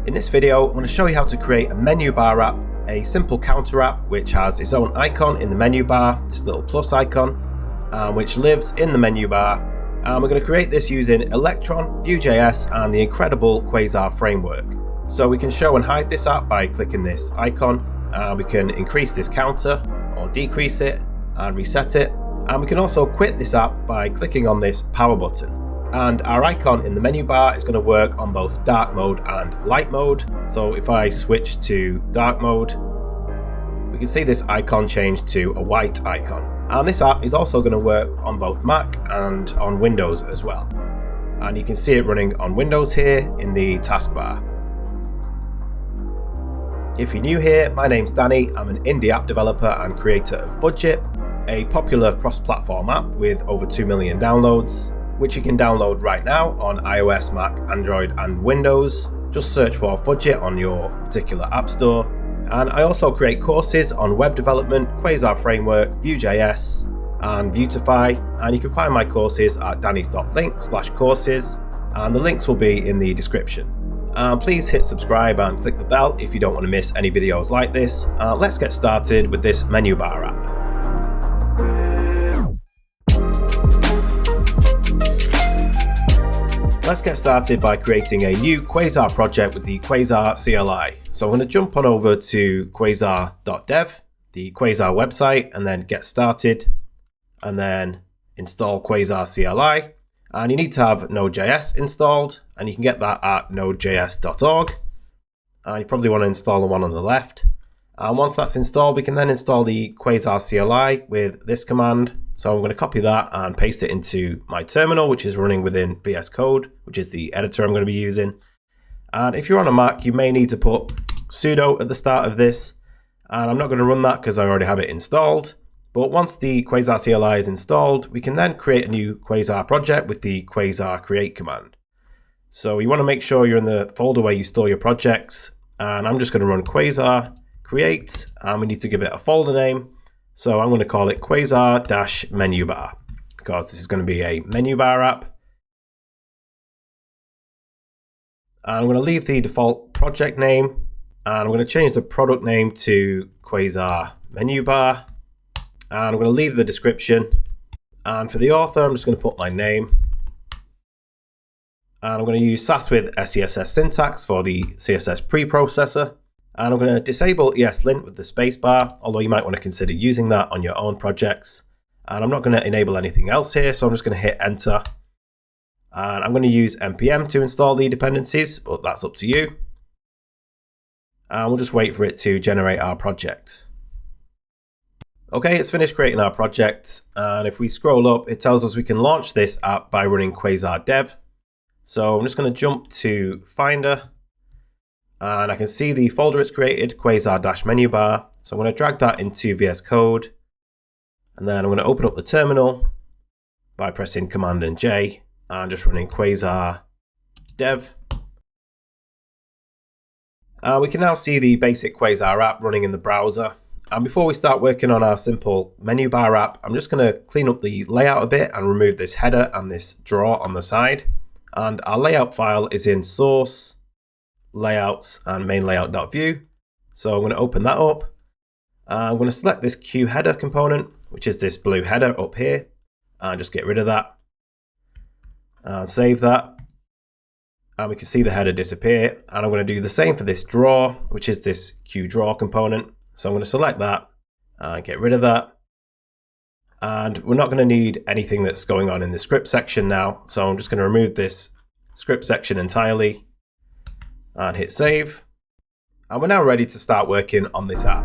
In this video, I'm going to show you how to create a menu bar app, a simple counter app which has its own icon in the menu bar, this little plus icon, which lives in the menu bar. And we're going to create this using Electron, vue.js and the incredible Quasar Framework. So we can show and hide this app by clicking this icon. We can increase this counter or decrease it and reset it. And we can also quit this app by clicking on this power button. And our icon in the menu bar is going to work on both dark mode and light mode. So if I switch to dark mode, we can see this icon change to a white icon. And this app is also going to work on both Mac and on Windows as well. And you can see it running on Windows here in the taskbar. If you're new here, my name's Danny. I'm an indie app developer and creator of Fudgeit, a popular cross-platform app with over 2 million downloads, which you can download right now on iOS, Mac, Android and Windows. Just search for Fudgeit on your particular app store. And I also create courses on web development, Quasar Framework, Vue.js and Vuetify. And you can find my courses at dannys.link/courses, and the links will be in the description. Please hit subscribe and click the bell if you don't want to miss any videos like this. Let's get started with this menu bar app. Let's get started by creating a new Quasar project with the Quasar CLI. So I'm going to jump on over to quasar.dev, the Quasar website, and then get started, and then install Quasar CLI. And you need to have Node.js installed, and you can get that at nodejs.org. And you probably want to install the one on the left. And once that's installed, we can then install the Quasar CLI with this command. So I'm going to copy that and paste it into my terminal, which is running within VS Code, which is the editor I'm going to be using. And if you're on a Mac, you may need to put sudo at the start of this. And I'm not going to run that because I already have it installed. But once the Quasar CLI is installed, we can then create a new Quasar project with the Quasar create command. So you want to make sure you're in the folder where you store your projects. And I'm just going to run Quasar create, and we need to give it a folder name. So I'm going to call it Quasar-Menubar because this is going to be a menu bar app. And I'm going to leave the default project name, and I'm going to change the product name to Quasar Menubar. And I'm going to leave the description. And for the author, I'm just going to put my name. And I'm going to use Sass with SCSS syntax for the CSS preprocessor. And I'm going to disable ESLint with the spacebar, although you might want to consider using that on your own projects. And I'm not going to enable anything else here, so I'm just going to hit enter. And I'm going to use npm to install the dependencies, but that's up to you. And we'll just wait for it to generate our project. Okay, it's finished creating our project. And if we scroll up, it tells us we can launch this app by running Quasar dev. So I'm just going to jump to Finder. And I can see the folder it's created, Quasar-Menubar. So I'm going to drag that into VS Code. And then I'm going to open up the terminal by pressing Command and J and just running Quasar dev. We can now see the basic Quasar app running in the browser. And before we start working on our simple menu bar app, I'm just going to clean up the layout a bit and remove this header and this drawer on the side. And our layout file is in source, layouts and main layout.vue. So I'm going to open that up. I'm going to select this Q header component, which is this blue header up here, and just get rid of that and save that. And we can see the header disappear. And I'm going to do the same for this drawer, which is this Q drawer component. So I'm going to select that and get rid of that. And we're not going to need anything that's going on in the script section now. So I'm just going to remove this script section entirely and hit save. And we're now ready to start working on this app.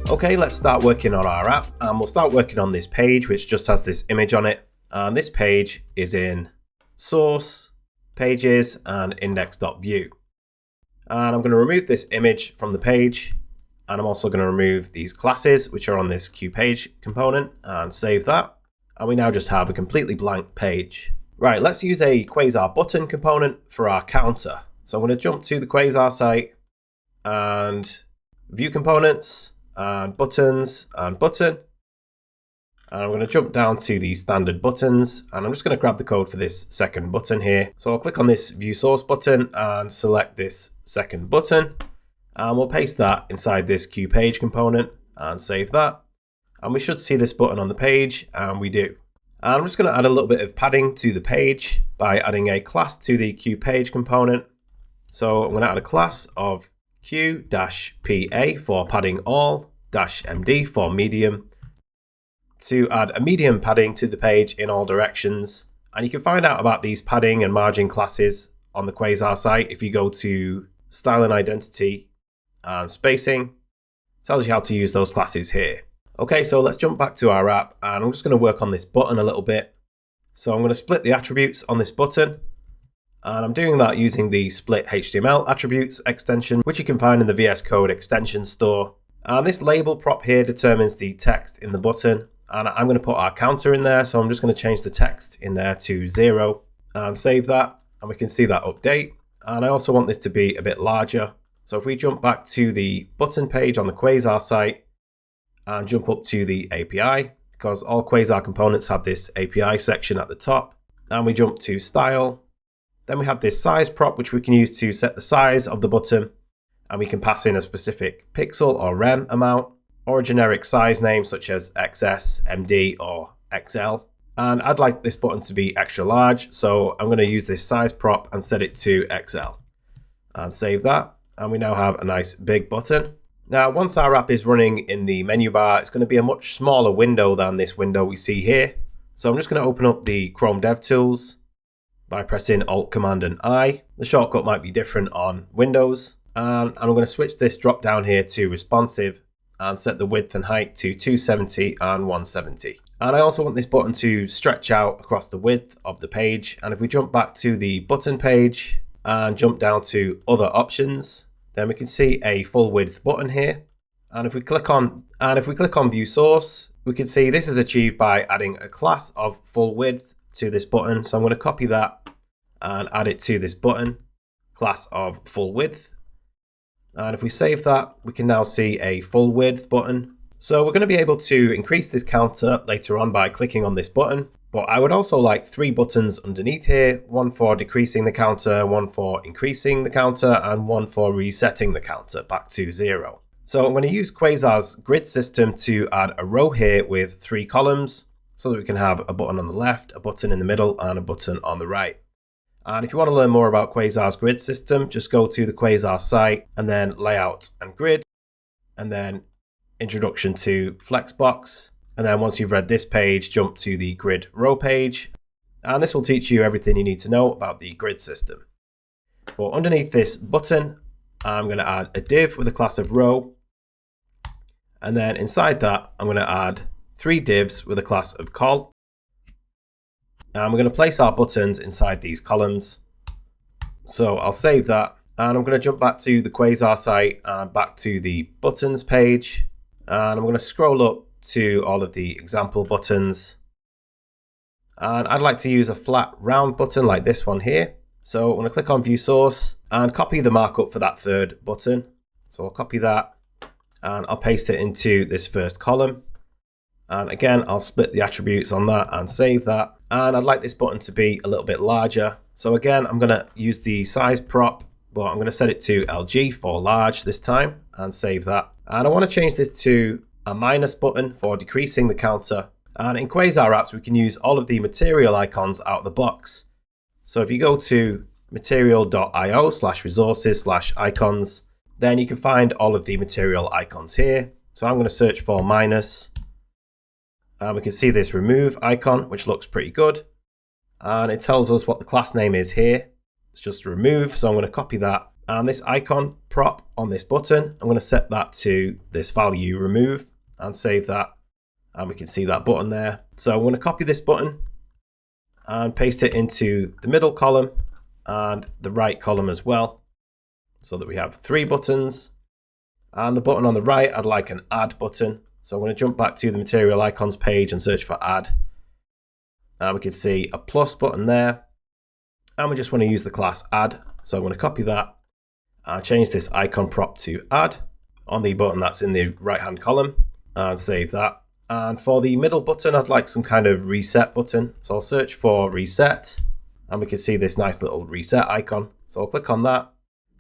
Okay, let's start working on our app. And we'll start working on this page, which just has this image on it. And this page is in source, pages, and index.vue. And I'm going to remove this image from the page. And I'm also going to remove these classes, which are on this QPage component, and save that. And we now just have a completely blank page. Right, let's use a Quasar button component for our counter. So I'm going to jump to the Quasar site and view components and buttons and button. And I'm going to jump down to the standard buttons, and I'm just going to grab the code for this second button here. So I'll click on this view source button and select this second button, and we'll paste that inside this QPage component and save that. And we should see this button on the page, and we do. And I'm just going to add a little bit of padding to the page by adding a class to the QPage component. So I'm going to add a class of q-pa for padding all, -md for medium, to add a medium padding to the page in all directions. And you can find out about these padding and margin classes on the Quasar site if you go to Style and Identity and Spacing. It tells you how to use those classes here. Okay, so let's jump back to our app, and I'm just going to work on this button a little bit. So I'm going to split the attributes on this button, and I'm doing that using the split HTML attributes extension, which you can find in the VS Code extension store. And this label prop here determines the text in the button. And I'm going to put our counter in there, so I'm just going to change the text in there to 0 and save that, and we can see that update. And I also want this to be a bit larger. So if we jump back to the button page on the Quasar site and jump up to the API, because all Quasar components have this API section at the top, and we jump to style, then we have this size prop, which we can use to set the size of the button, and we can pass in a specific pixel or rem amount, or a generic size name such as XS, MD, or XL. And I'd like this button to be extra large, so I'm going to use this size prop and set it to XL. And save that, and we now have a nice big button. Now, once our app is running in the menu bar, it's going to be a much smaller window than this window we see here. So I'm just going to open up the Chrome DevTools by pressing Alt, Command, and I. The shortcut might be different on Windows. And I'm going to switch this drop down here to responsive, and set the width and height to 270 and 170. And I also want this button to stretch out across the width of the page. And if we jump back to the button page and jump down to other options, then we can see a full width button here. And if we click on view source, we can see this is achieved by adding a class of full width to this button. So I'm going to copy that and add it to this button, class of full width. And if we save that, we can now see a full width button. So we're going to be able to increase this counter later on by clicking on this button. But I would also like 3 buttons underneath here, one for decreasing the counter, one for increasing the counter, and one for resetting the counter back to 0. So I'm going to use Quasar's grid system to add a row here with 3 columns so that we can have a button on the left, a button in the middle, and a button on the right. And if you want to learn more about Quasar's grid system, just go to the Quasar site and then Layout and Grid, and then Introduction to Flexbox. And then once you've read this page, jump to the grid row page. And this will teach you everything you need to know about the grid system. But underneath this button, I'm going to add a div with a class of row. And then inside that, I'm going to add 3 divs with a class of col. And we're going to place our buttons inside these columns. So I'll save that. And I'm going to jump back to the Quasar site and back to the buttons page. And I'm going to scroll up to all of the example buttons. And I'd like to use a flat round button like this one here. So I'm going to click on view source and copy the markup for that 3rd button. So I'll copy that and I'll paste it into this first column. And again, I'll split the attributes on that and save that. And I'd like this button to be a little bit larger. So again, I'm going to use the size prop, but I'm going to set it to LG for large this time and save that. And I want to change this to a minus button for decreasing the counter. And in Quasar apps, we can use all of the material icons out of the box. So if you go to material.io/resources/icons, then you can find all of the material icons here. So I'm going to search for minus. And we can see this remove icon, which looks pretty good. And it tells us what the class name is here. It's just remove. So I'm going to copy that. And this icon prop on this button, I'm going to set that to this value remove and save that. And we can see that button there. So I'm going to copy this button and paste it into the middle column and the right column as well, so that we have 3 buttons. And the button on the right, I'd like an add button. So I'm going to jump back to the material icons page and search for add. And we can see a plus button there. And we just want to use the class add. So I'm going to copy that and change this icon prop to add on the button that's in the right hand column and save that. And for the middle button, I'd like some kind of reset button. So I'll search for reset, and we can see this nice little reset icon. So I'll click on that.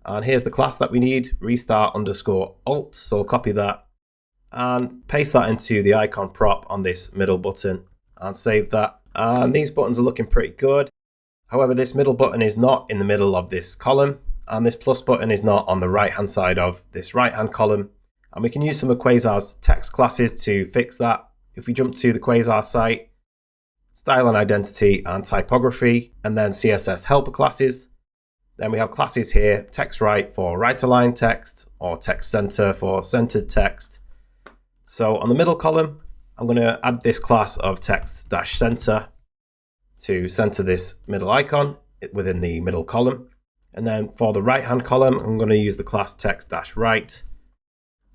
And here's the class that we need, restart_alt. So I'll copy that and paste that into the icon prop on this middle button and save that. And these buttons are looking pretty good. However, this middle button is not in the middle of this column, and this plus button is not on the right-hand side of this right-hand column. And we can use some of Quasar's text classes to fix that. If we jump to the Quasar site, style and identity and typography, and then CSS helper classes, then we have classes here, text right for right aligned text, or text center for centered text. So on the middle column, I'm going to add this class of text-center to center this middle icon within the middle column. And then for the right-hand column, I'm going to use the class text-right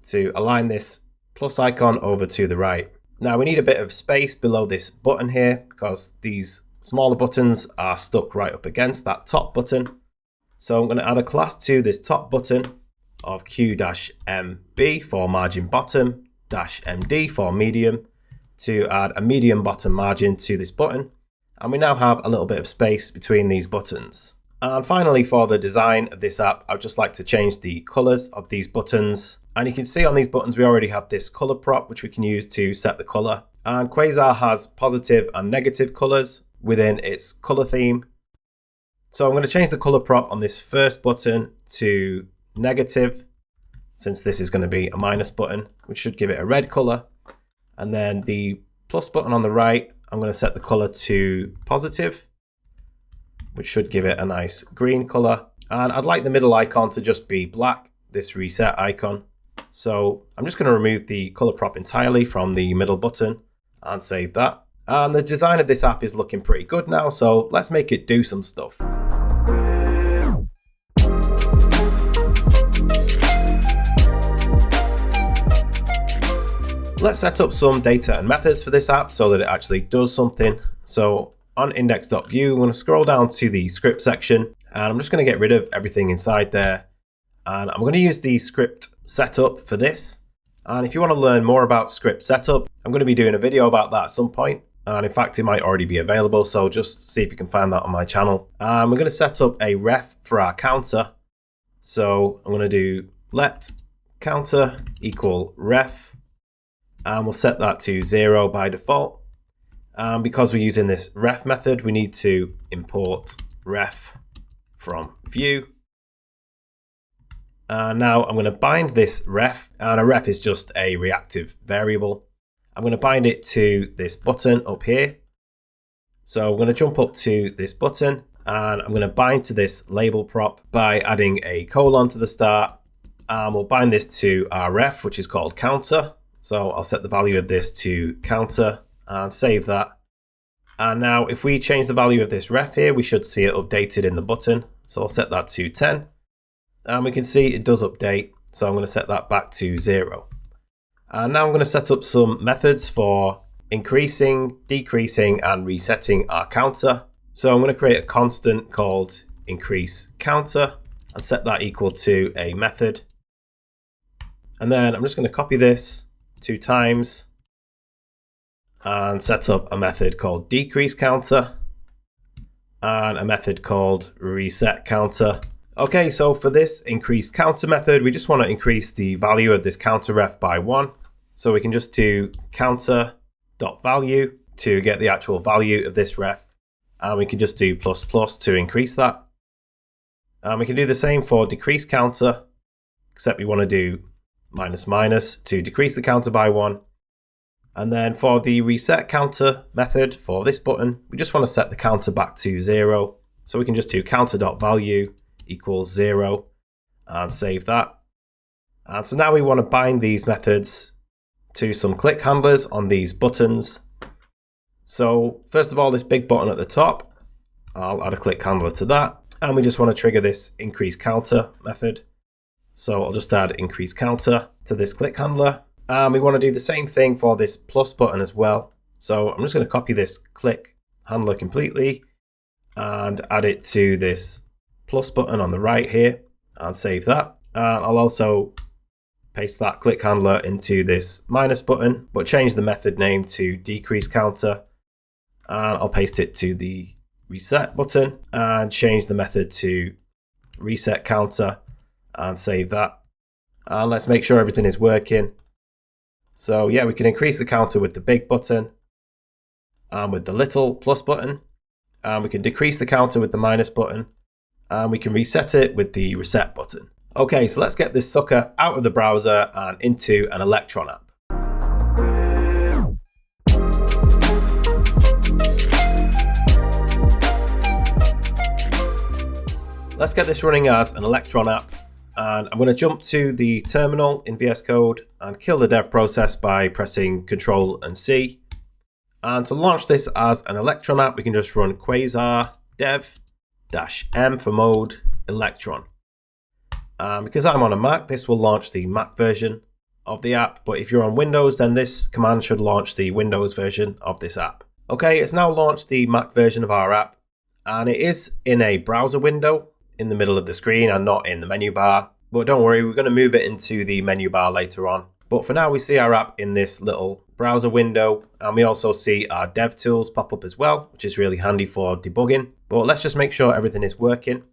to align this plus icon over to the right. Now we need a bit of space below this button here because these smaller buttons are stuck right up against that top button. So I'm going to add a class to this top button of q-mb for margin bottom, -md for medium, to add a medium bottom margin to this button. And we now have a little bit of space between these buttons. And finally, for the design of this app, I'd just like to change the colors of these buttons. And you can see on these buttons, we already have this color prop, which we can use to set the color. And Quasar has positive and negative colors within its color theme. So I'm going to change the color prop on this first button to negative, since this is going to be a minus button, which should give it a red color. And then the plus button on the right, I'm going to set the color to positive, which should give it a nice green color. And I'd like the middle icon to just be black, this reset icon. So I'm just going to remove the color prop entirely from the middle button and save that. And the design of this app is looking pretty good now, so let's make it do some stuff. Let's set up some data and methods for this app so that it actually does something. So on index.vue, I'm going to scroll down to the script section, and I'm just going to get rid of everything inside there. And I'm going to use the script setup for this. And if you want to learn more about script setup, I'm going to be doing a video about that at some point. And in fact, it might already be available. So just see if you can find that on my channel. We're going to set up a ref for our counter. So I'm going to do let counter equal ref. And we'll set that to 0 by default. Because we're using this ref method, we need to import ref from vue. Now I'm going to bind this ref, and a ref is just a reactive variable. I'm going to bind it to this button up here. So I'm going to jump up to this button, and I'm going to bind to this label prop by adding a colon to the start. And we'll bind this to our ref, which is called counter. So I'll set the value of this to counter and save that. And now if we change the value of this ref here, we should see it updated in the button. So I'll set that to 10. And we can see it does update. So I'm going to set that back to 0. And now I'm going to set up some methods for increasing, decreasing, and resetting our counter. So I'm going to create a constant called increase counter and set that equal to a method. And then I'm just going to copy this 2 times and set up a method called decrease counter and a method called reset counter. Okay, so for this increase counter method, we just want to increase the value of this counter ref by 1. So we can just do counter.value to get the actual value of this ref. And we can just do plus plus to increase that. And we can do the same for decrease counter, except we want to do minus minus to decrease the counter by 1. And then for the reset counter method for this button, we just want to set the counter back to 0. So we can just do counter.value equals 0 and save that. And so now we want to bind these methods to some click handlers on these buttons. So first of all, this big button at the top, I'll add a click handler to that. And we just want to trigger this increase counter method. So I'll just add increase counter to this click handler. And we want to do the same thing for this plus button as well. So I'm just going to copy this click handler completely and add it to this plus button on the right here and save that. And I'll also paste that click handler into this minus button, but change the method name to decrease counter. And I'll paste it to the reset button and change the method to reset counter and save that. And let's make sure everything is working. So yeah, we can increase the counter with the big button and with the little plus button. And we can decrease the counter with the minus button. And we can reset it with the reset button. Okay, so let's get this sucker out of the browser and into an Electron app. Let's get this running as an Electron app. And I'm going to jump to the terminal in VS Code and kill the dev process by pressing Ctrl and C. And to launch this as an Electron app, we can just run Quasar dev-m for mode Electron. Because I'm on a Mac, this will launch the Mac version of the app. But if you're on Windows, then this command should launch the Windows version of this app. Okay, it's now launched the Mac version of our app. And it is in a browser window in the middle of the screen and not in the menu bar. But don't worry, we're going to move it into the menu bar later on. But for now, we see our app in this little browser window. And we also see our dev tools pop up as well, which is really handy for debugging. But let's just make sure everything is working.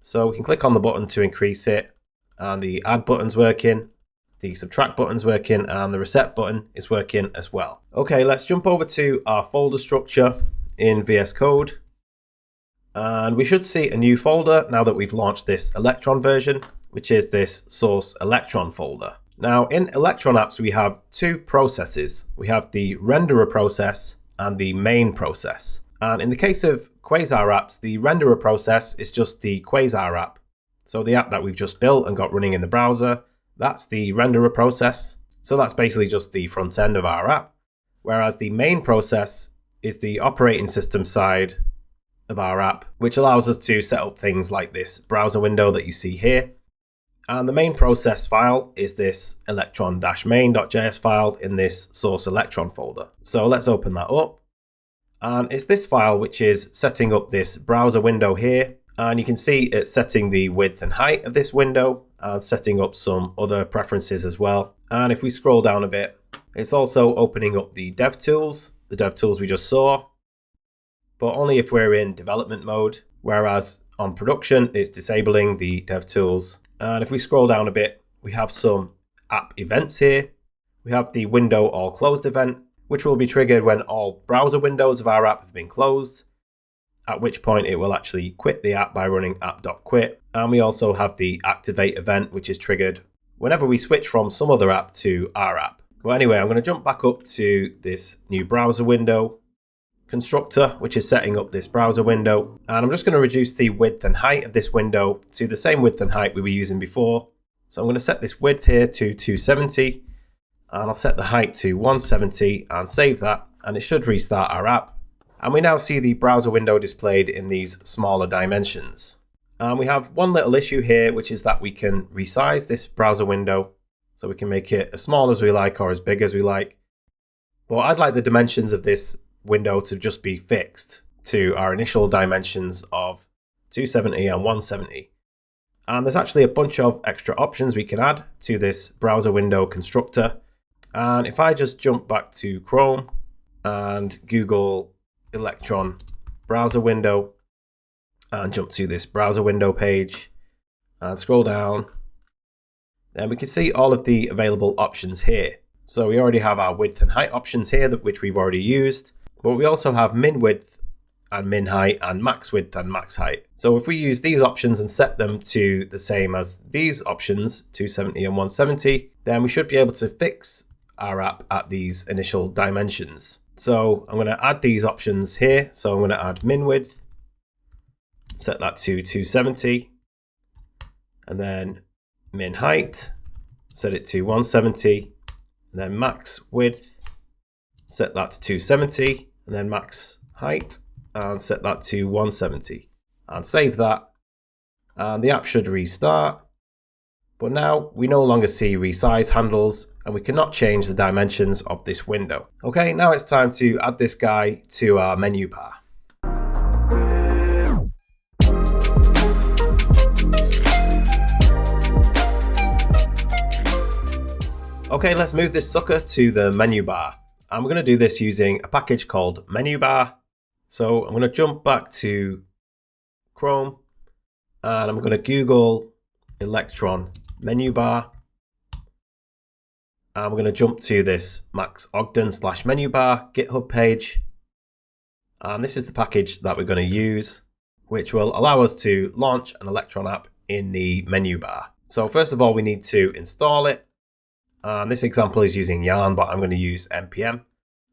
So we can click on the button to increase it. And the add button's working. The subtract button's working. And the reset button is working as well. Okay, let's jump over to our folder structure in VS Code. And we should see a new folder now that we've launched this Electron version, which is this source Electron folder. Now in Electron apps, we have two processes. We have the renderer process and the main process. And in the case of Quasar apps, the renderer process is just the Quasar app. So the app that we've just built and got running in the browser, that's the renderer process. So that's basically just the front end of our app. Whereas the main process is the operating system side of our app, which allows us to set up things like this browser window that you see here. And the main process file is this electron-main.js file in this source Electron folder. So let's open that up. And it's this file which is setting up this browser window here. And you can see it's setting the width and height of this window and setting up some other preferences as well. And if we scroll down a bit, it's also opening up the dev tools we just saw, but only if we're in development mode, whereas on production, it's disabling the dev tools. And if we scroll down a bit, we have some app events here. We have the window all closed event, which will be triggered when all browser windows of our app have been closed, at which point it will actually quit the app by running app.quit. And we also have the activate event, which is triggered whenever we switch from some other app to our app. Well, anyway, I'm going to jump back up to this new browser window constructor, which is setting up this browser window. And I'm just going to reduce the width and height of this window to the same width and height we were using before. So I'm going to set this width here to 270, and I'll set the height to 170 and save that. And it should restart our app. And we now see the browser window displayed in these smaller dimensions. And we have one little issue here, which is that we can resize this browser window. So we can make it as small as we like or as big as we like. But I'd like the dimensions of this window to just be fixed to our initial dimensions of 270 and 170. And there's actually a bunch of extra options we can add to this browser window constructor. And if I just jump back to Chrome and Google Electron browser window and jump to this browser window page and scroll down, then we can see all of the available options here. So we already have our width and height options here, which we've already used. But we also have min width and min height and max width and max height. So if we use these options and set them to the same as these options, 270 and 170, then we should be able to fix our app at these initial dimensions. So I'm going to add these options here. So I'm going to add min width, set that to 270, and then min height, set it to 170, and then max width, set that to 270, and then max height, and set that to 170, and save that. And the app should restart. But now we no longer see resize handles, and we cannot change the dimensions of this window. Okay, now it's time to add this guy to our menu bar. Okay, let's move this sucker to the menu bar. And we're going to do this using a package called Menubar. So I'm going to jump back to Chrome and I'm going to Google Electron Menubar. And we're going to jump to this Max Ogden /Menubar GitHub page. And this is the package that we're going to use, which will allow us to launch an Electron app in the menu bar. So first of all, we need to install it. This example is using Yarn, but I'm going to use npm.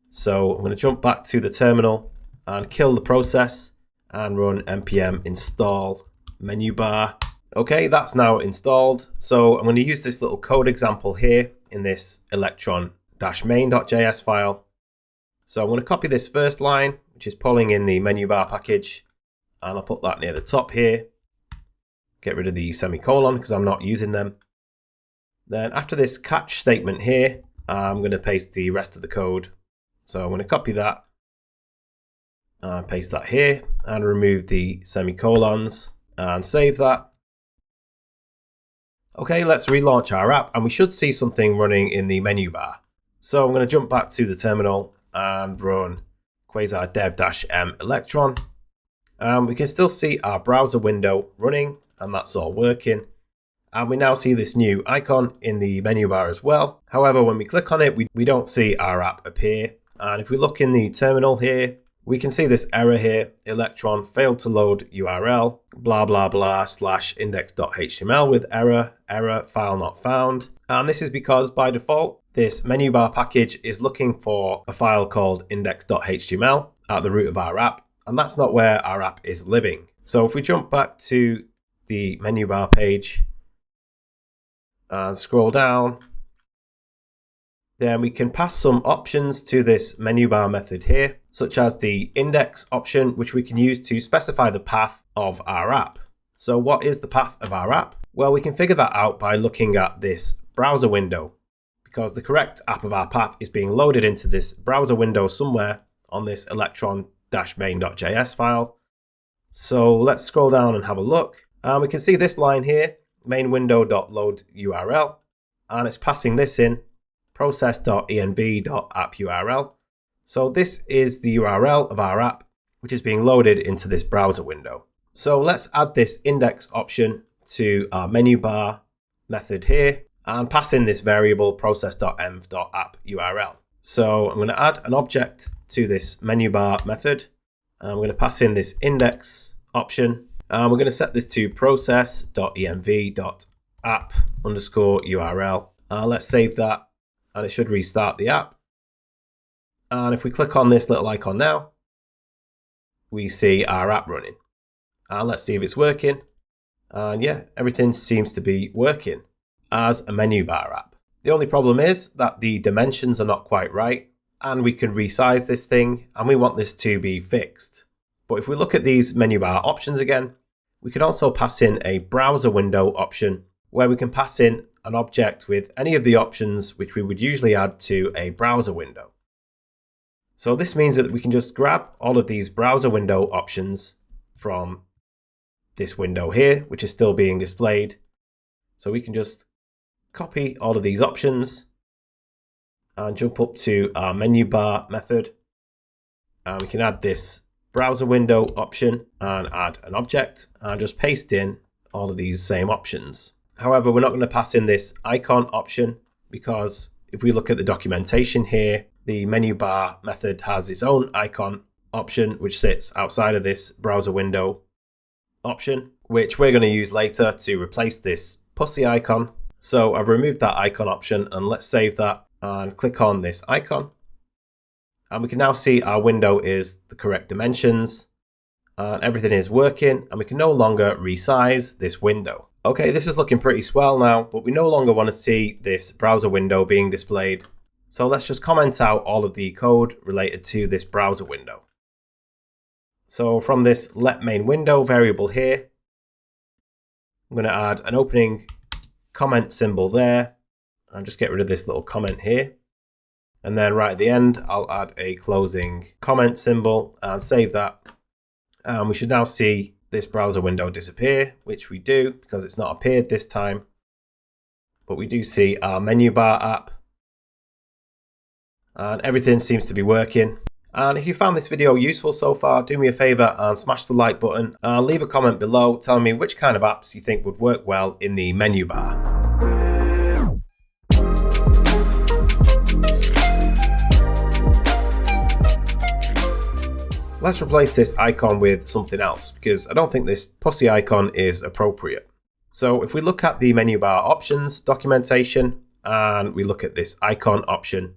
So I'm going to jump back to the terminal and kill the process and run npm install menubar. Okay, that's now installed. So I'm going to use this little code example here in this electron-main.js file. So I'm going to copy this first line, which is pulling in the menubar package, and I'll put that near the top here. Get rid of the semicolon because I'm not using them. Then after this catch statement here, I'm going to paste the rest of the code. So I'm going to copy that and paste that here and remove the semicolons and save that. Okay, let's relaunch our app and we should see something running in the menu bar. So I'm going to jump back to the terminal and run Quasar dev-m electron. We can still see our browser window running and that's all working. And we now see this new icon in the menu bar as well. However, when we click on it, we don't see our app appear. And if we look in the terminal here, we can see this error here, Electron failed to load URL, blah, blah, blah, /index.html with error, file not found. And this is because by default, this menu bar package is looking for a file called index.html at the root of our app. And that's not where our app is living. So if we jump back to the menu bar page, and scroll down, then we can pass some options to this menu bar method here, such as the index option, which we can use to specify the path of our app. So what is the path of our app? Well, we can figure that out by looking at this browser window, because the correct app of our path is being loaded into this browser window somewhere on this electron-main.js file. So let's scroll down and have a look. We can see this line here, main window.load URL, and it's passing this in process.env.app URL. So this is the URL of our app, which is being loaded into this browser window. So let's add this index option to our menu bar method here and pass in this variable process.env.app URL. So I'm going to add an object to this menu bar method. I'm going to pass in this index option. We're going to set this to process.env.app_URL. Let's save that and it should restart the app. And if we click on this little icon now, we see our app running. Let's see if it's working. And yeah, everything seems to be working as a menu bar app. The only problem is that the dimensions are not quite right and we can resize this thing and we want this to be fixed. But if we look at these menu bar options again, we can also pass in a browser window option where we can pass in an object with any of the options which we would usually add to a browser window. So this means that we can just grab all of these browser window options from this window here, which is still being displayed. So we can just copy all of these options and jump up to our menu bar method. And we can add this browser window option and add an object and just paste in all of these same options. However, we're not going to pass in this icon option because if we look at the documentation here, the menu bar method has its own icon option which sits outside of this browser window option, which we're going to use later to replace this pussy icon. So I've removed that icon option and let's save that and click on this icon. And we can now see our window is the correct dimensions and everything is working and we can no longer resize this window. Okay, this is looking pretty swell now, but we no longer want to see this browser window being displayed. So let's just comment out all of the code related to this browser window. So from this let main window variable here, I'm going to add an opening comment symbol there and just get rid of this little comment here. And then right at the end, I'll add a closing comment symbol and save that. And we should now see this browser window disappear, which we do because it's not appeared this time. But we do see our menu bar app and everything seems to be working. And if you found this video useful so far, do me a favor and smash the like button and leave a comment below telling me which kind of apps you think would work well in the menu bar. Let's replace this icon with something else because I don't think this pussy icon is appropriate. So if we look at the menu bar options documentation and we look at this icon option,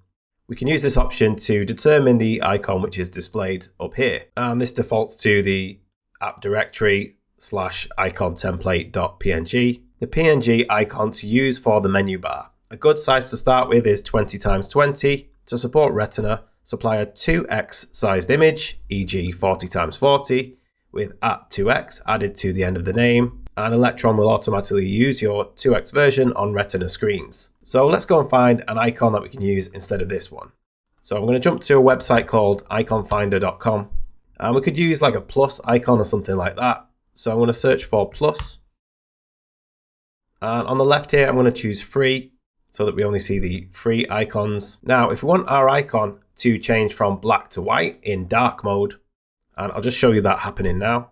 we can use this option to determine the icon which is displayed up here. And this defaults to the app directory /icon template.png, the PNG icon to use for the menu bar. A good size to start with is 20x20. To support Retina, supply a 2x sized image, e.g. 40x40, with @2x added to the end of the name, and Electron will automatically use your 2x version on Retina screens. So let's go and find an icon that we can use instead of this one. So I'm going to jump to a website called iconfinder.com, and we could use like a plus icon or something like that. So I'm going to search for plus, and on the left here I'm going to choose free, so that we only see the free icons. Now, if we want our icon to change from black to white in dark mode, and I'll just show you that happening now.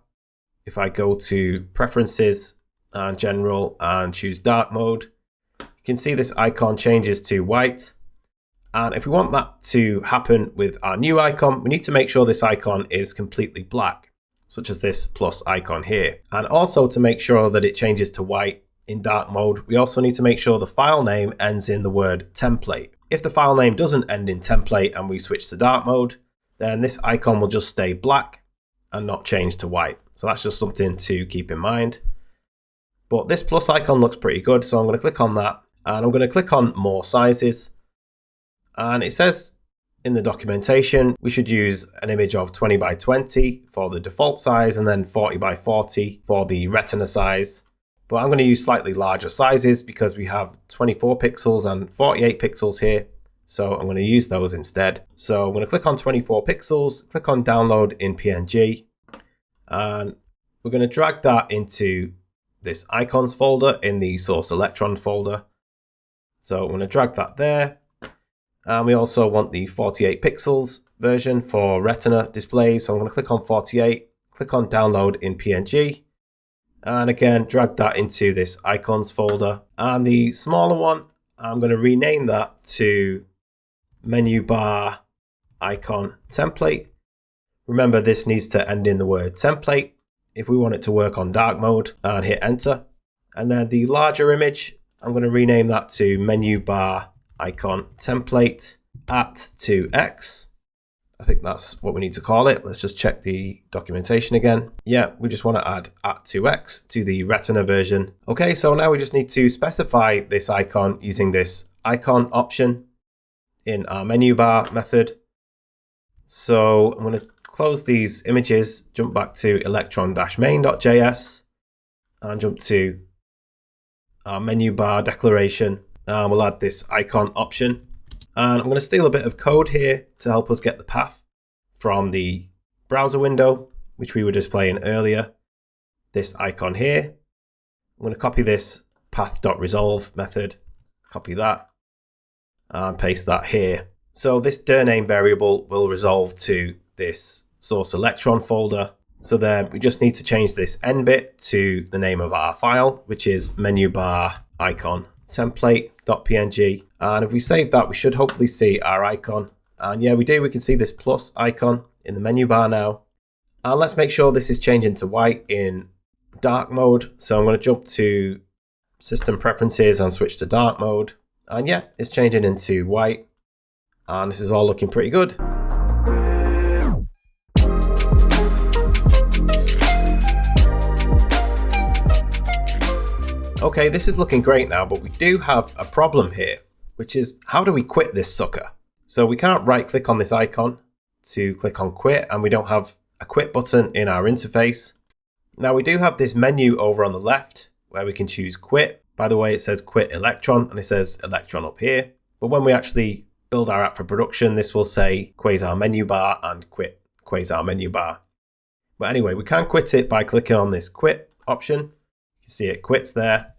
If I go to preferences and general and choose dark mode, you can see this icon changes to white. And if we want that to happen with our new icon, we need to make sure this icon is completely black, such as this plus icon here. And also to make sure that it changes to white in dark mode, we also need to make sure the file name ends in the word template. If the file name doesn't end in template and we switch to dark mode, then this icon will just stay black and not change to white. So that's just something to keep in mind. But this plus icon looks pretty good, so I'm going to click on that and I'm going to click on more sizes. And it says in the documentation we should use an image of 20x20 for the default size and then 40x40 for the Retina size. But I'm going to use slightly larger sizes because we have 24 pixels and 48 pixels here. So I'm going to use those instead. So I'm going to click on 24 pixels, click on download in PNG, and we're going to drag that into this icons folder in the source Electron folder. So I'm going to drag that there. And we also want the 48 pixels version for Retina displays. So I'm going to click on 48, click on download in PNG. And again, drag that into this icons folder. And the smaller one, I'm going to rename that to menu bar icon template. Remember, this needs to end in the word template if we want it to work on dark mode, and hit enter. And then the larger image, I'm going to rename that to menu bar icon template @2x. I think that's what we need to call it. Let's just check the documentation again. Yeah, we just want to add @2x to the Retina version. Okay, so now we just need to specify this icon using this icon option in our menu bar method. So I'm going to close these images, jump back to electron-main.js and jump to our menu bar declaration. And we'll add this icon option. And I'm going to steal a bit of code here to help us get the path from the browser window, which we were displaying earlier. This icon here. I'm going to copy this path.resolve method, copy that, and paste that here. So this dir name variable will resolve to this source Electron folder. So then we just need to change this end bit to the name of our file, which is menu bar icon template.png. And if we save that, we should hopefully see our icon. And yeah, we do. We can see this plus icon in the menu bar now. And let's make sure this is changing to white in dark mode. So I'm going to jump to system preferences and switch to dark mode. And yeah, it's changing into white. And this is all looking pretty good. Okay, this is looking great now, but we do have a problem here, which is how do we quit this sucker? So we can't right click on this icon to click on quit, and we don't have a quit button in our interface. Now we do have this menu over on the left where we can choose quit. By the way, it says quit Electron and it says Electron up here. But when we actually build our app for production, this will say Quasar menu bar and quit Quasar menu bar. But anyway, we can quit it by clicking on this quit option. You can see it quits there.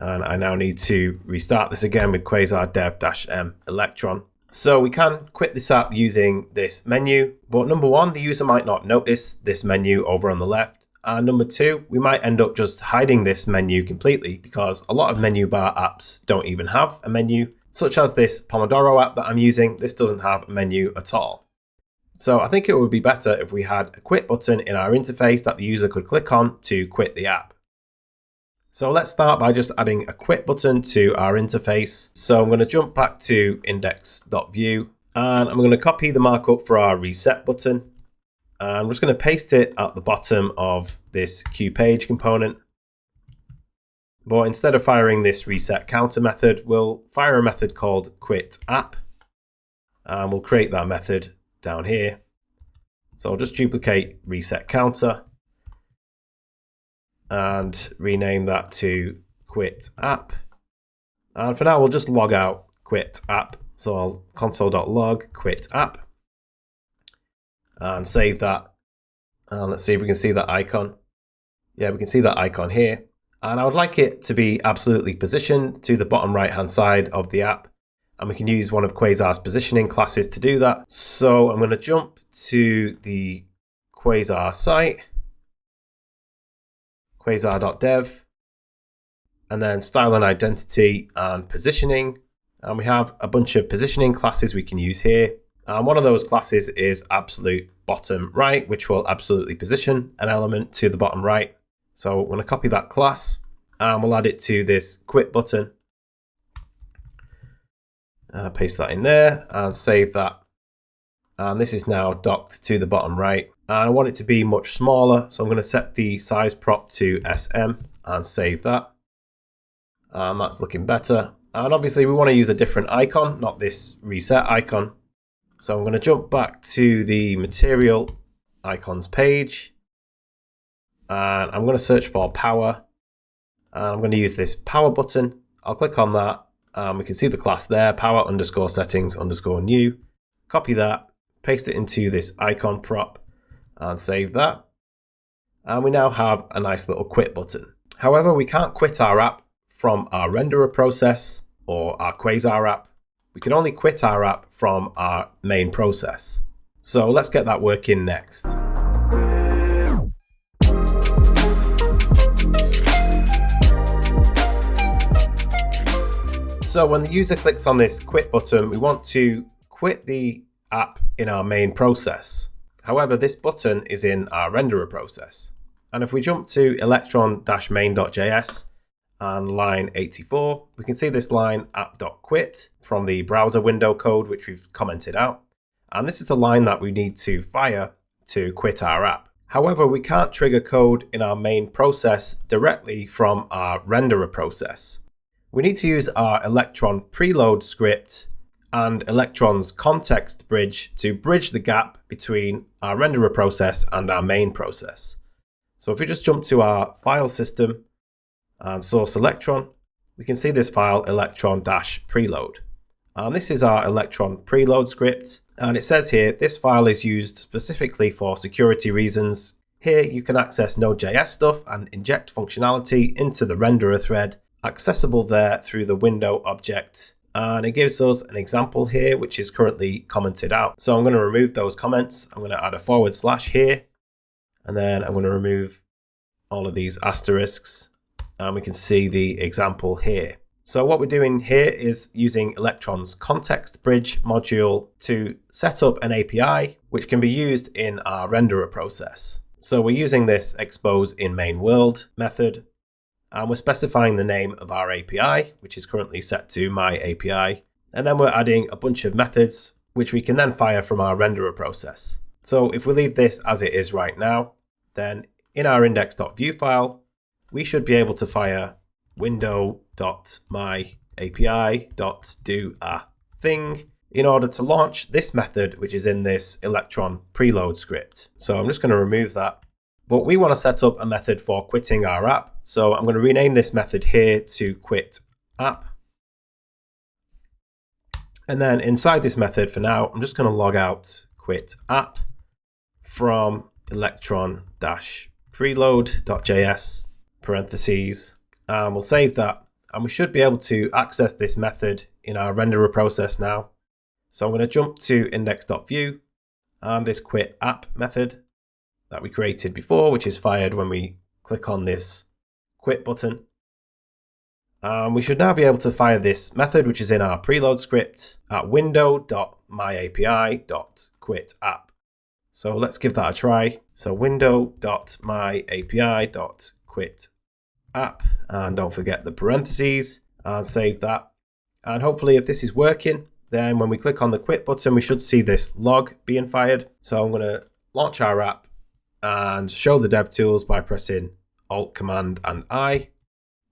And I now need to restart this again with Quasar dev-m Electron. So we can quit this app using this menu, but number one, the user might not notice this menu over on the left. And number two, we might end up just hiding this menu completely because a lot of Menubar apps don't even have a menu, such as this Pomodoro app that I'm using. This doesn't have a menu at all. So I think it would be better if we had a quit button in our interface that the user could click on to quit the app. So let's start by just adding a quit button to our interface. So I'm going to jump back to index.vue and I'm going to copy the markup for our reset button. And I'm just going to paste it at the bottom of this QPage component. But instead of firing this reset counter method, we'll fire a method called quit app. And we'll create that method down here. So I'll just duplicate reset counter and rename that to quit app. And for now, we'll just log out quit app. So I'll console.log quit app and save that. And let's see if we can see that icon. Yeah, we can see that icon here. And I would like it to be absolutely positioned to the bottom right-hand side of the app. And we can use one of Quasar's positioning classes to do that. So I'm going to jump to the Quasar site. Quasar.dev, and then style and identity and positioning. And we have a bunch of positioning classes we can use here. And one of those classes is absolute bottom right, which will absolutely position an element to the bottom right. So I'm going to copy that class and we'll add it to this quit button. Paste that in there and save that. And this is now docked to the bottom right. And I want it to be much smaller, so I'm going to set the size prop to SM and save that. And that's looking better. And obviously we want to use a different icon, not this reset icon. So I'm going to jump back to the material icons page. And I'm going to search for power. And I'm going to use this power button. I'll click on that. We can see the class there, power underscore settings underscore new. Copy that, paste it into this icon prop. And save that. And we now have a nice little quit button. However, we can't quit our app from our renderer process or our Quasar app. We can only quit our app from our main process. So let's get that working next. So when the user clicks on this quit button, we want to quit the app in our main process. However, this button is in our renderer process. And if we jump to electron-main.js and line 84, we can see this line app.quit from the browser window code, which we've commented out. And this is the line that we need to fire to quit our app. However, we can't trigger code in our main process directly from our renderer process. We need to use our Electron Preload script and Electron's context bridge to bridge the gap between our renderer process and our main process. So if we just jump to our file system and source Electron, we can see this file electron-preload. And this is our Electron Preload script. And it says here, this file is used specifically for security reasons. Here you can access Node.js stuff and inject functionality into the renderer thread, accessible there through the window object. And it gives us an example here, which is currently commented out. So I'm going to remove those comments. I'm going to add a / here. And then I'm going to remove all of these asterisks. And we can see the example here. So what we're doing here is using Electron's context bridge module to set up an API, which can be used in our renderer process. So we're using this expose in main world method. And we're specifying the name of our API, which is currently set to my API. And then we're adding a bunch of methods, which we can then fire from our renderer process. So if we leave this as it is right now, then in our index.vue file, we should be able to fire window.myapi.doAthing in order to launch this method, which is in this Electron Preload script. So I'm just going to remove that. But we want to set up a method for quitting our app. So I'm going to rename this method here to quit app. And then inside this method for now, I'm just going to log out quit app from electron-preload.js parentheses. And we'll save that. And we should be able to access this method in our renderer process now. So I'm going to jump to index.vue and this quit app method that we created before, which is fired when we click on this quit button. We should now be able to fire this method, which is in our preload script, at window.myapi.quitApp. So let's give that a try. So window.myapi.quitApp, and don't forget the parentheses, and save that. And hopefully if this is working, then when we click on the quit button, we should see this log being fired. So I'm going to launch our app and show the dev tools by pressing Alt, Command, and I.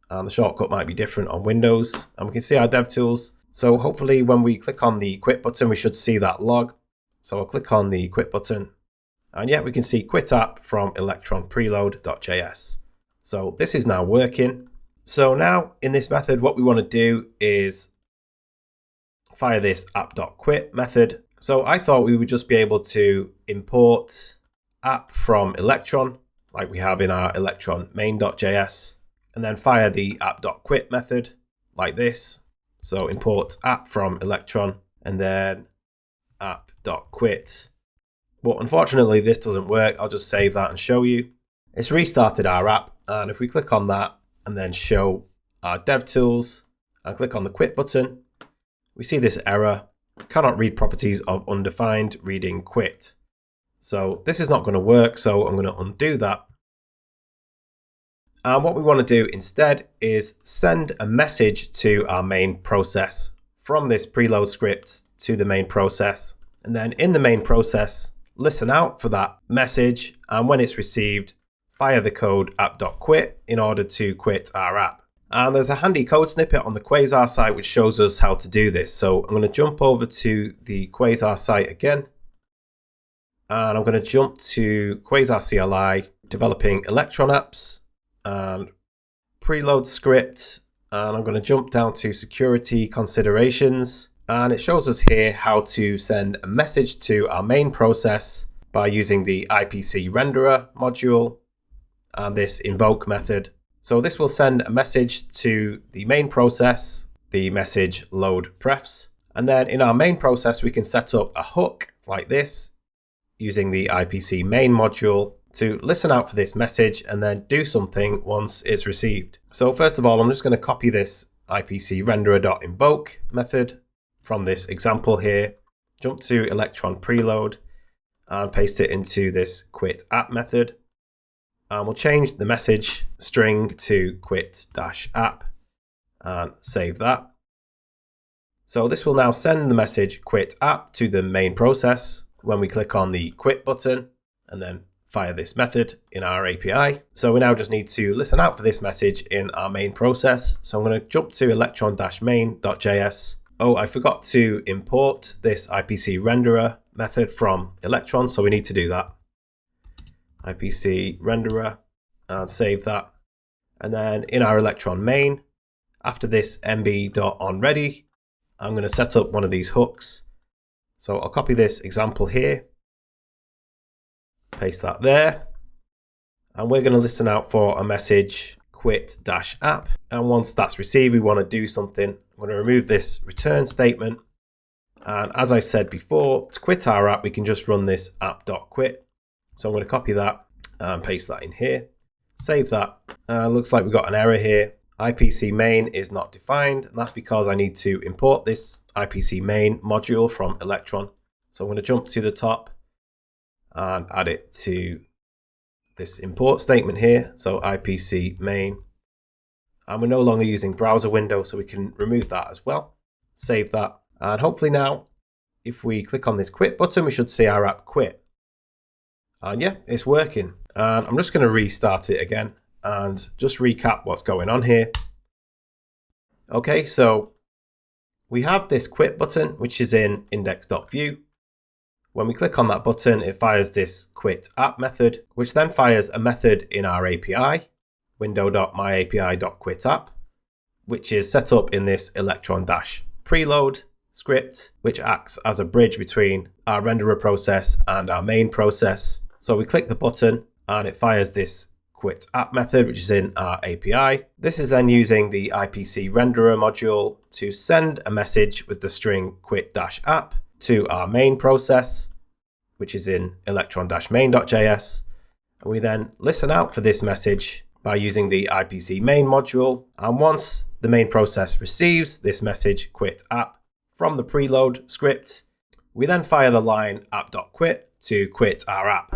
And the shortcut might be different on Windows. And we can see our dev tools. So hopefully when we click on the quit button, we should see that log. So I'll click on the quit button. And yeah, we can see quit app from Electron Preload.js. So this is now working. So now in this method, what we want to do is fire this app.quit method. So I thought we would just be able to import app from Electron, like we have in our Electron main.js, and then fire the app.quit method like this. So import app from Electron and then app.quit. But unfortunately, this doesn't work. I'll just save that and show you. It's restarted our app. And if we click on that and then show our dev tools and click on the quit button, we see this error, cannot read properties of undefined reading quit. So this is not going to work. So I'm going to undo that. And what we want to do instead is send a message to our main process from this preload script to the main process. And then in the main process, listen out for that message. And when it's received, fire the code app.quit in order to quit our app. And there's a handy code snippet on the Quasar site which shows us how to do this. So I'm going to jump over to the Quasar site again. And I'm going to jump to Quasar CLI, developing Electron Apps and preload script. And I'm going to jump down to security considerations. And it shows us here how to send a message to our main process by using the IPC renderer module and this invoke method. So this will send a message to the main process, the message load prefs. And then in our main process, we can set up a hook like this using the IPC main module to listen out for this message and then do something once it's received. So first of all, I'm just going to copy this IPC renderer.invoke method from this example here, jump to Electron Preload and paste it into this quit app method. And we'll change the message string to quit-app and save that. So this will now send the message quit app to the main process when we click on the quit button and then fire this method in our API. So we now just need to listen out for this message in our main process. So I'm going to jump to electron-main.js. Oh, I forgot to import this IPC renderer method from Electron, so we need to do that. IPC renderer and save that. And then in our Electron main, after this mb.onReady, I'm going to set up one of these hooks. So I'll copy this example here, paste that there, and we're going to listen out for a message quit-app. And once that's received, we want to do something. I'm going to remove this return statement. And as I said before, to quit our app, we can just run this app.quit. So I'm going to copy that and paste that in here. Save that. Looks like we've got an error here. IPC main is not defined. And that's because I need to import this IPC main module from Electron. So I'm going to jump to the top and add it to this import statement here. So IPC main. And we're no longer using browser window, so we can remove that as well. Save that. And hopefully now, if we click on this quit button, we should see our app quit. And yeah, it's working. And I'm just going to restart it again and just recap what's going on here. Okay, so we have this quit button, which is in index.vue. When we click on that button, it fires this quit app method, which then fires a method in our API, window.myapi.quitApp, which is set up in this electron-preload script, which acts as a bridge between our renderer process and our main process. So we click the button and it fires this quit app method, which is in our API. This is then using the IPC renderer module to send a message with the string quit-app to our main process, which is in electron-main.js. And we then listen out for this message by using the IPC main module. And once the main process receives this message, quit app, from the preload script, we then fire the line app.quit to quit our app.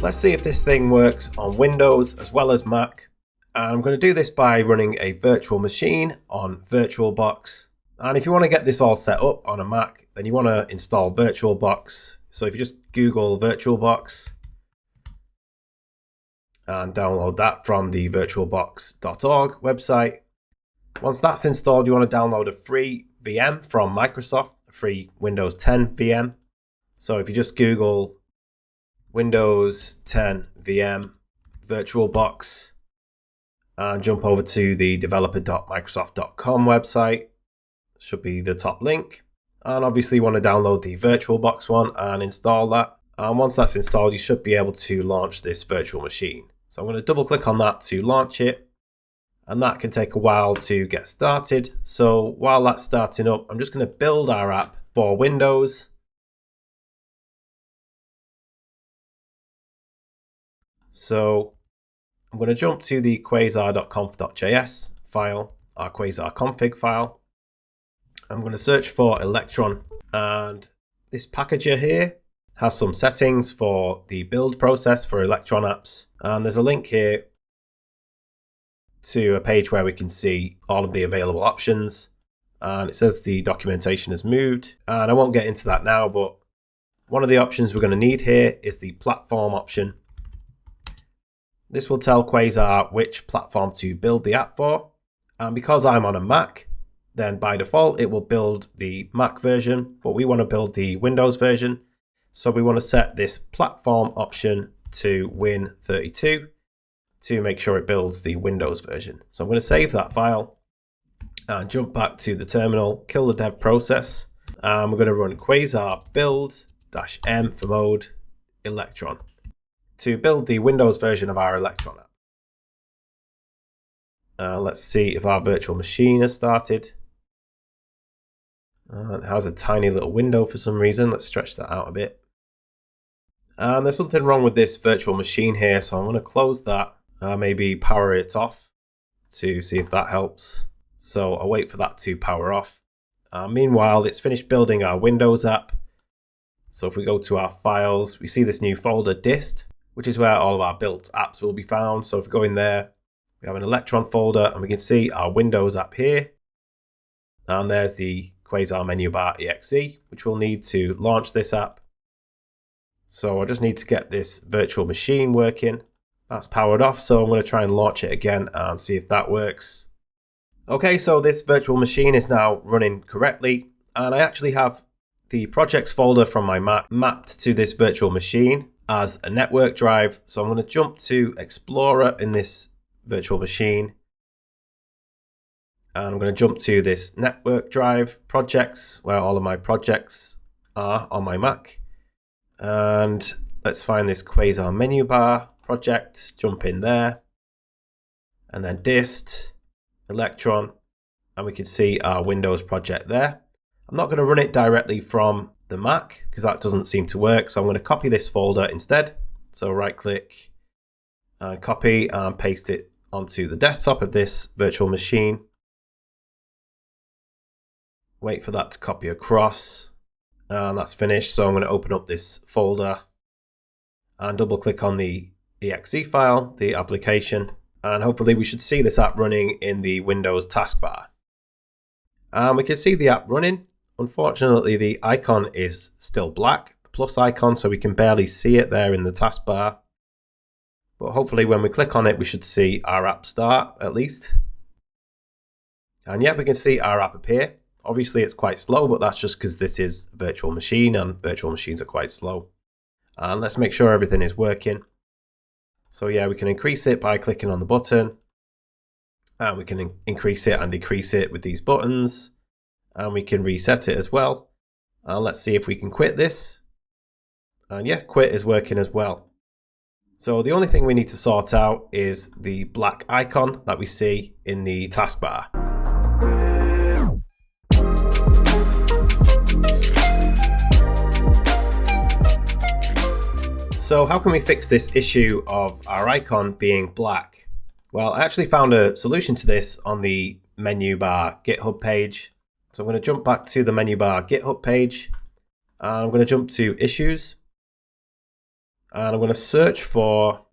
Let's see if this thing works on Windows as well as Mac. And I'm going to do this by running a virtual machine on VirtualBox. And if you want to get this all set up on a Mac, then you want to install VirtualBox. So if you just Google VirtualBox and download that from the virtualbox.org website. Once that's installed, you want to download a free VM from Microsoft, a free Windows 10 VM. So if you just Google Windows 10 VM VirtualBox and jump over to the developer.microsoft.com website, should be the top link. And obviously you want to download the VirtualBox one and install that. And once that's installed, you should be able to launch this virtual machine. So I'm going to double click on that to launch it. And that can take a while to get started. So while that's starting up, I'm just going to build our app for Windows. So I'm going to jump to the quasar.conf.js file, our Quasar config file. I'm going to search for Electron, and this packager here has some settings for the build process for Electron apps. And there's a link here to a page where we can see all of the available options. And it says the documentation has moved. And I won't get into that now, but one of the options we're going to need here is the platform option. This will tell Quasar which platform to build the app for. And because I'm on a Mac, then by default it will build the Mac version, but we want to build the Windows version. So we want to set this platform option to Win32 to make sure it builds the Windows version. So I'm going to save that file and jump back to the terminal, kill the dev process. And we're going to run Quasar build-m for mode Electron to build the Windows version of our Electron app. Let's see if our virtual machine has started. It has a tiny little window for some reason. Let's stretch that out a bit. And there's something wrong with this virtual machine here, so I'm going to close that. Maybe power it off to see if that helps. So I'll wait for that to power off. Meanwhile, it's finished building our Windows app. So if we go to our files, we see this new folder dist, which is where all of our built apps will be found. So if we go in there, we have an Electron folder and we can see our Windows app here. And there's the Quasar Menubar exe, which we'll need to launch this app. So I just need to get this virtual machine working. That's powered off, so I'm going to try and launch it again and see if that works. Okay, so this virtual machine is now running correctly, and I actually have the projects folder from my Mac mapped to this virtual machine as a network drive. So I'm going to jump to Explorer in this virtual machine. And I'm going to jump to this network drive projects where all of my projects are on my Mac. And let's find this Quasar Menubar project, jump in there. And then dist, Electron, and we can see our Windows project there. I'm not going to run it directly from the Mac because that doesn't seem to work. So I'm going to copy this folder instead. So right click and copy and paste it onto the desktop of this virtual machine. Wait for that to copy across. And that's finished. So I'm going to open up this folder and double click on the exe file, the application. And hopefully we should see this app running in the Windows taskbar. And we can see the app running. Unfortunately, the icon is still black, the plus icon, so we can barely see it there in the taskbar. But hopefully when we click on it, we should see our app start at least. And yeah, we can see our app appear. Obviously it's quite slow, but that's just because this is a virtual machine and virtual machines are quite slow. And let's make sure everything is working. So yeah, we can increase it by clicking on the button. And we can increase it and decrease it with these buttons. And we can reset it as well. And let's see if we can quit this. And yeah, quit is working as well. So the only thing we need to sort out is the black icon that we see in the taskbar. So how can we fix this issue of our icon being black? Well, I actually found a solution to this on the Menubar GitHub page. So I'm going to jump back to the Menubar GitHub page, and I'm going to jump to issues, and I'm going to search for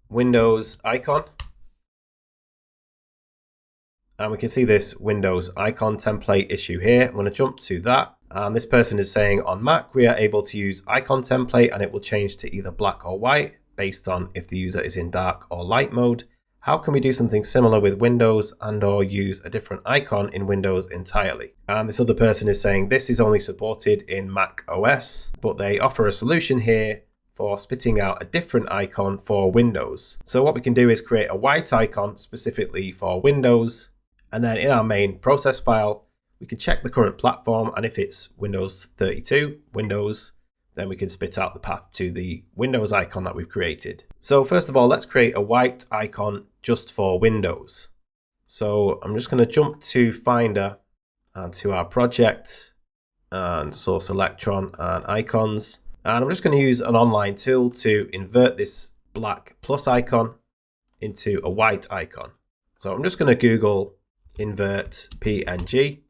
Windows icon. And we can see this Windows icon template issue here. I'm going to jump to that. And this person is saying on Mac, we are able to use icon template and it will change to either black or white based on if the user is in dark or light mode. How can we do something similar with Windows and or use a different icon in Windows entirely? And this other person is saying this is only supported in Mac OS, but they offer a solution here for spitting out a different icon for Windows. So what we can do is create a white icon specifically for Windows. And then in our main process file, we can check the current platform, and if it's Windows 32, Windows, then we can spit out the path to the Windows icon that we've created. So first of all, let's create a white icon just for Windows. So I'm just going to jump to Finder and to our project and source Electron and icons. And I'm just going to use an online tool to invert this black plus icon into a white icon. So I'm just going to Google invert PNG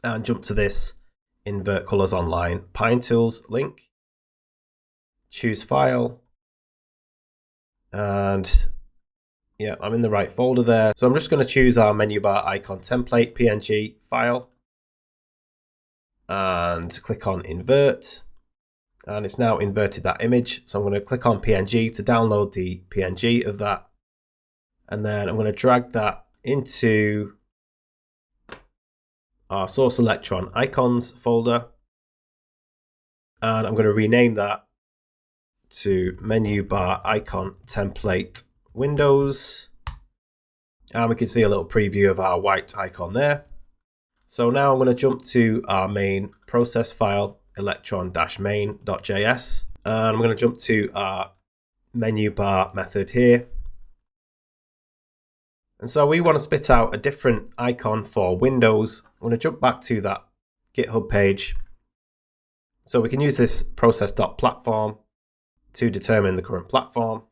and jump to this invert colors online Pine Tools link, choose file, and yeah, I'm in the right folder there. So I'm just going to choose our Menubar icon template PNG file and click on invert, and it's now inverted that image. So I'm going to click on PNG to download the PNG of that, and then I'm going to drag that into our source Electron icons folder, and I'm going to rename that to Menubar icon template Windows, and we can see a little preview of our white icon there. So now I'm going to jump to our main process file electron-main.js, and I'm going to jump to our Menubar method here. And so we want to spit out a different icon for Windows. I'm going to jump back to that GitHub page. So we can use this process.platform to determine the current platform.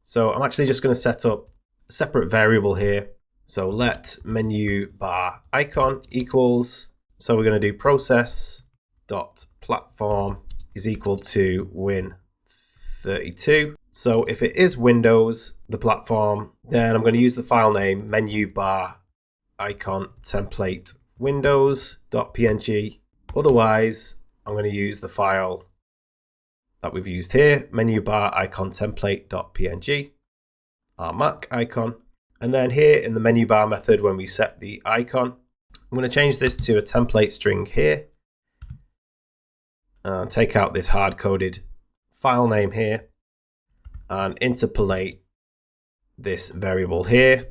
So I'm actually just going to set up a separate variable here. So let Menubar icon equals, so we're going to do process.platform is equal to win32. So if it is Windows, the platform, then I'm going to use the file name Menubar icon template windows.png. Otherwise, I'm going to use the file that we've used here, Menubar icon template.png, our Mac icon. And then here in the Menubar method, when we set the icon, I'm going to change this to a template string here and take out this hard-coded file name here and interpolate this variable here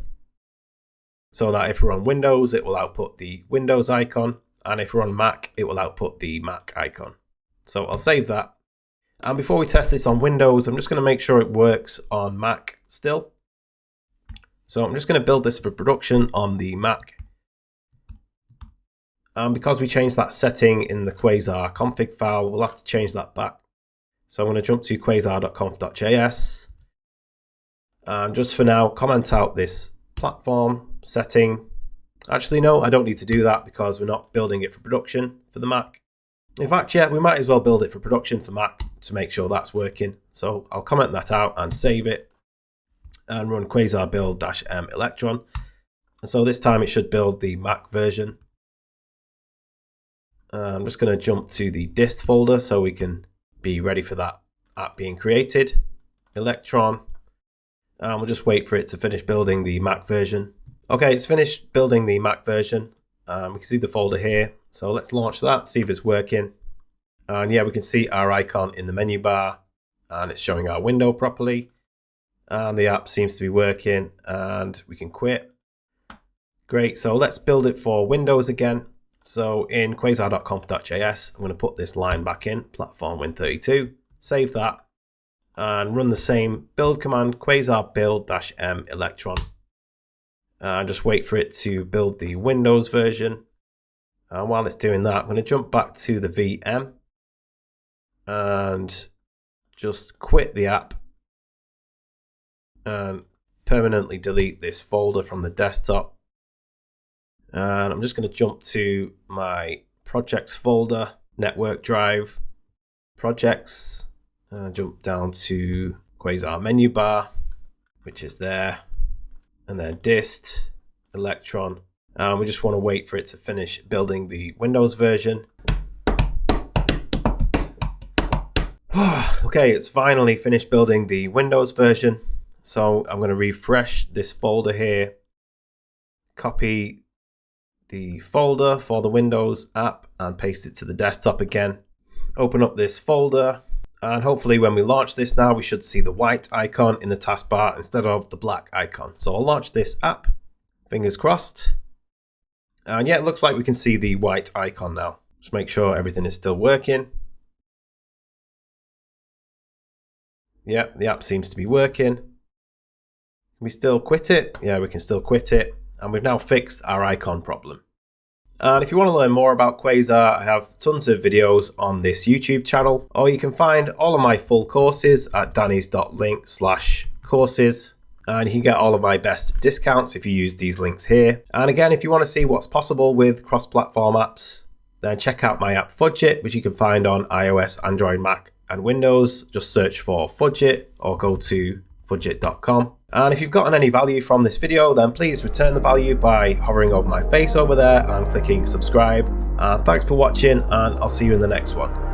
so that if we're on Windows, it will output the Windows icon, and if we're on Mac, it will output the Mac icon. So I'll save that. And before we test this on Windows, I'm just going to make sure it works on Mac still. So I'm just going to build this for production on the Mac. And because we changed that setting in the Quasar config file, we'll have to change that back. So I'm going to jump to quasar.conf.js, and just for now, comment out this platform setting. Actually, no, I don't need to do that because we're not building it for production for the Mac. In fact, yeah, we might as well build it for production for Mac to make sure that's working. So I'll comment that out and save it and run quasar build-m electron. And so this time it should build the Mac version. I'm just going to jump to the dist folder so we can be ready for that app being created, Electron, and we'll just wait for it to finish building the Mac version. Okay, it's finished building the Mac version. We can see the folder here, so let's launch that, see if it's working. And yeah, we can see our icon in the menu bar, and it's showing our window properly, and the app seems to be working, and we can quit. Great, so let's build it for Windows again. So in quasar.conf.js, I'm going to put this line back in, platform win32, save that, and run the same build command, quasar build-m electron. And just wait for it to build the Windows version. And while it's doing that, I'm going to jump back to the VM and just quit the app and permanently delete this folder from the desktop. And I'm just going to jump to my projects folder, network drive, projects, jump down to Quasar Menubar, which is there, and then dist, Electron. And we just want to wait for it to finish building the Windows version. Okay, it's finally finished building the Windows version. So I'm going to refresh this folder here, copy the folder for the Windows app and paste it to the desktop again. Open up this folder, and hopefully when we launch this now, we should see the white icon in the taskbar instead of the black icon. So I'll launch this app, fingers crossed. And yeah, it looks like we can see the white icon now. Just make sure everything is still working. Yeah, the app seems to be working. Can we still quit it? Yeah, we can still quit it. And we've now fixed our icon problem. And if you want to learn more about Quasar, I have tons of videos on this YouTube channel, or you can find all of my full courses at dannys.link/courses. And you can get all of my best discounts if you use these links here. And again, if you want to see what's possible with cross-platform apps, then check out my app Fudgit, which you can find on iOS, Android, Mac, and Windows. Just search for Fudgit or go to fudgit.com. And if you've gotten any value from this video, then please return the value by hovering over my face over there and clicking subscribe. And thanks for watching, and I'll see you in the next one.